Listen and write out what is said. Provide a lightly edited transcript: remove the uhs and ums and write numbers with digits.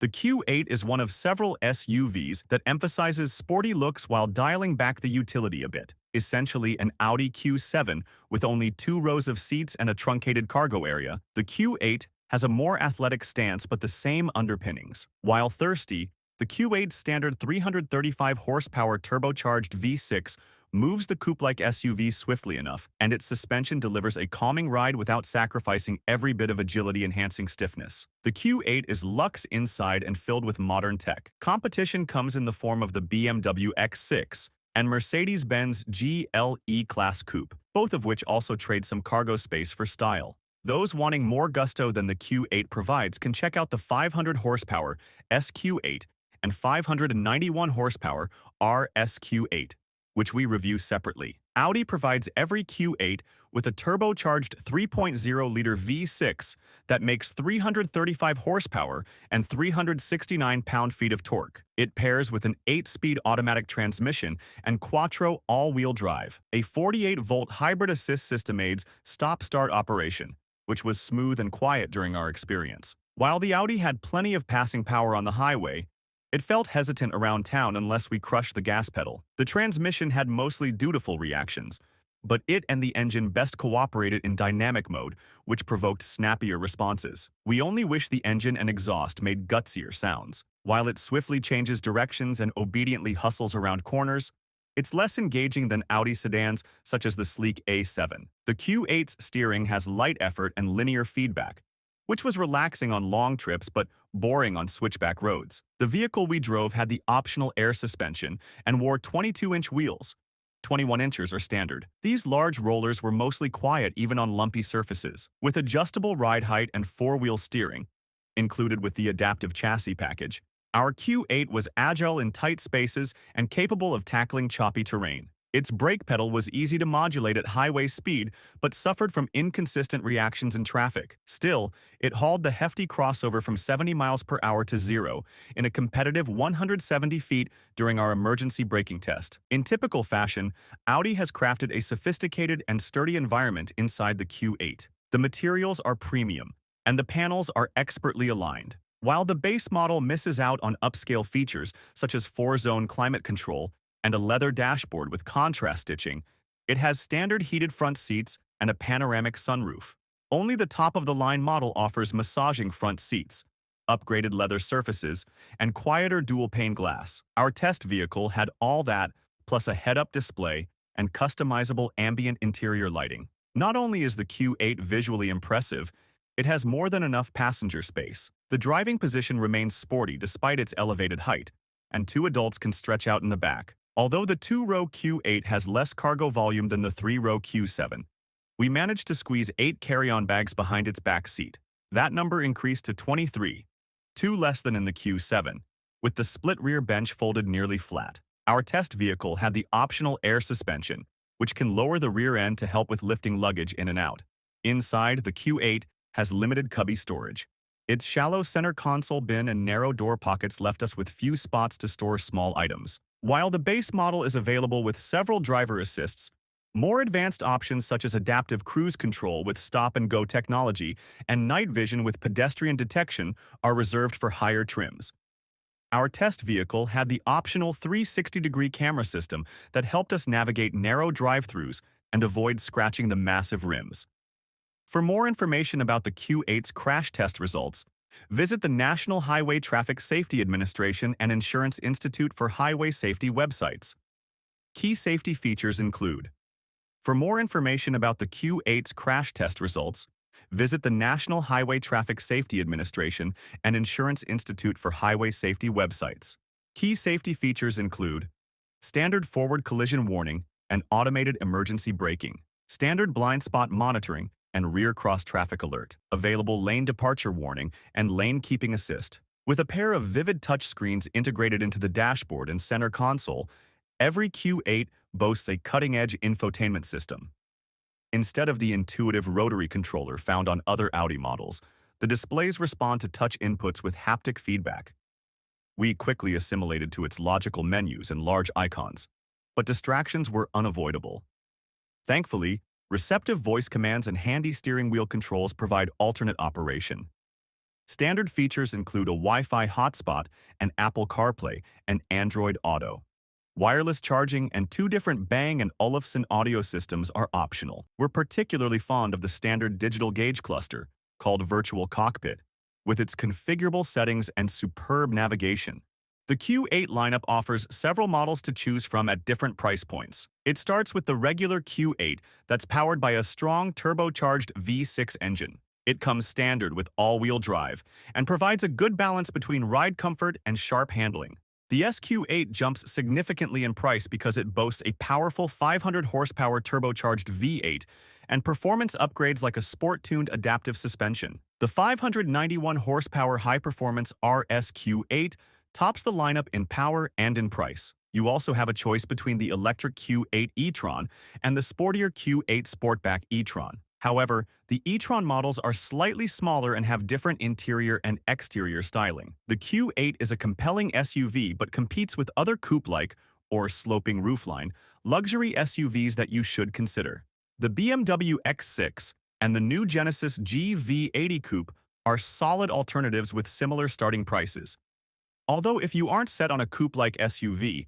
The Q8 is one of several SUVs that emphasizes sporty looks while dialing back the utility a bit. Essentially an Audi Q7 with only 2 rows of seats and a truncated cargo area, the Q8 has a more athletic stance but the same underpinnings. While thirsty, the Q8's standard 335 horsepower turbocharged V6 moves the coupe-like SUV swiftly enough, and its suspension delivers a calming ride without sacrificing every bit of agility-enhancing stiffness. The Q8 is luxe inside and filled with modern tech. Competition comes in the form of the BMW X6 and Mercedes-Benz GLE Class Coupe, both of which also trade some cargo space for style. Those wanting more gusto than the Q8 provides can check out the 500 horsepower SQ8 and 591 horsepower RSQ8, which we review separately. Audi provides every Q8 with a turbocharged 3.0-liter V6 that makes 335 horsepower and 369 pound-feet of torque. It pairs with an 8-speed automatic transmission and quattro all-wheel drive. A 48-volt hybrid assist system aids stop-start operation, which was smooth and quiet during our experience. While the Audi had plenty of passing power on the highway, it felt hesitant around town unless we crushed the gas pedal. The transmission had mostly dutiful reactions, but it and the engine best cooperated in dynamic mode, which provoked snappier responses. We only wish the engine and exhaust made gutsier sounds. While it swiftly changes directions and obediently hustles around corners, it's less engaging than Audi sedans such as the sleek A7. The Q8's steering has light effort and linear feedback, which was relaxing on long trips but boring on switchback roads. The vehicle we drove had the optional air suspension and wore 22-inch wheels. 21 inches are standard. These large rollers were mostly quiet even on lumpy surfaces. With adjustable ride height and four-wheel steering, included with the adaptive chassis package, our Q8 was agile in tight spaces and capable of tackling choppy terrain. Its brake pedal was easy to modulate at highway speed, but suffered from inconsistent reactions in traffic. Still, it hauled the hefty crossover from 70 miles per hour to 0 in a competitive 170 feet during our emergency braking test. In typical fashion, Audi has crafted a sophisticated and sturdy environment inside the Q8. The materials are premium, and the panels are expertly aligned. While the base model misses out on upscale features such as 4-zone climate control and a leather dashboard with contrast stitching, it has standard heated front seats and a panoramic sunroof. Only the top-of-the-line model offers massaging front seats, upgraded leather surfaces, and quieter dual-pane glass. Our test vehicle had all that, plus a head-up display and customizable ambient interior lighting. Not only is the Q8 visually impressive, it has more than enough passenger space. The driving position remains sporty despite its elevated height, and 2 adults can stretch out in the back. Although the 2-row Q8 has less cargo volume than the 3-row Q7, we managed to squeeze 8 carry-on bags behind its back seat. That number increased to 23, 2 less than in the Q7, with the split rear bench folded nearly flat. Our test vehicle had the optional air suspension, which can lower the rear end to help with lifting luggage in and out. Inside, the Q8 has limited cubby storage. Its shallow center console bin and narrow door pockets left us with few spots to store small items. While the base model is available with several driver assists, more advanced options such as adaptive cruise control with stop-and-go technology and night vision with pedestrian detection are reserved for higher trims. Our test vehicle had the optional 360-degree camera system that helped us navigate narrow drive-thrus and avoid scratching the massive rims. For more information about the Q8's crash test results, visit the National Highway Traffic Safety Administration and Insurance Institute for Highway Safety websites. Key safety features include: for more information about the Q8's crash test results, visit the National Highway Traffic Safety Administration and Insurance Institute for Highway Safety websites. Key safety features include standard forward collision warning and automated emergency braking, standard blind spot monitoring and rear cross-traffic alert, available lane departure warning and lane keeping assist. With a pair of vivid touchscreens integrated into the dashboard and center console, every Q8 boasts a cutting-edge infotainment system. Instead of the intuitive rotary controller found on other Audi models, the displays respond to touch inputs with haptic feedback. We quickly assimilated to its logical menus and large icons, but distractions were unavoidable. Thankfully, receptive voice commands and handy steering wheel controls provide alternate operation. Standard features include a Wi-Fi hotspot, an Apple CarPlay, and Android Auto. Wireless charging and two different Bang & Olufsen audio systems are optional. We're particularly fond of the standard digital gauge cluster, called Virtual Cockpit, with its configurable settings and superb navigation. The Q8 lineup offers several models to choose from at different price points. It starts with the regular Q8 that's powered by a strong turbocharged V6 engine. It comes standard with all-wheel drive and provides a good balance between ride comfort and sharp handling. The SQ8 jumps significantly in price because it boasts a powerful 500 horsepower turbocharged V8 and performance upgrades like a sport-tuned adaptive suspension. The 591 horsepower high-performance RSQ8 tops the lineup in power and in price. You also have a choice between the electric Q8 e-tron and the sportier Q8 Sportback e-tron. However, the e-tron models are slightly smaller and have different interior and exterior styling. The Q8 is a compelling SUV but competes with other coupe-like, or sloping roofline, luxury SUVs that you should consider. The BMW X6 and the new Genesis GV80 Coupe are solid alternatives with similar starting prices. Although if you aren't set on a coupe-like SUV,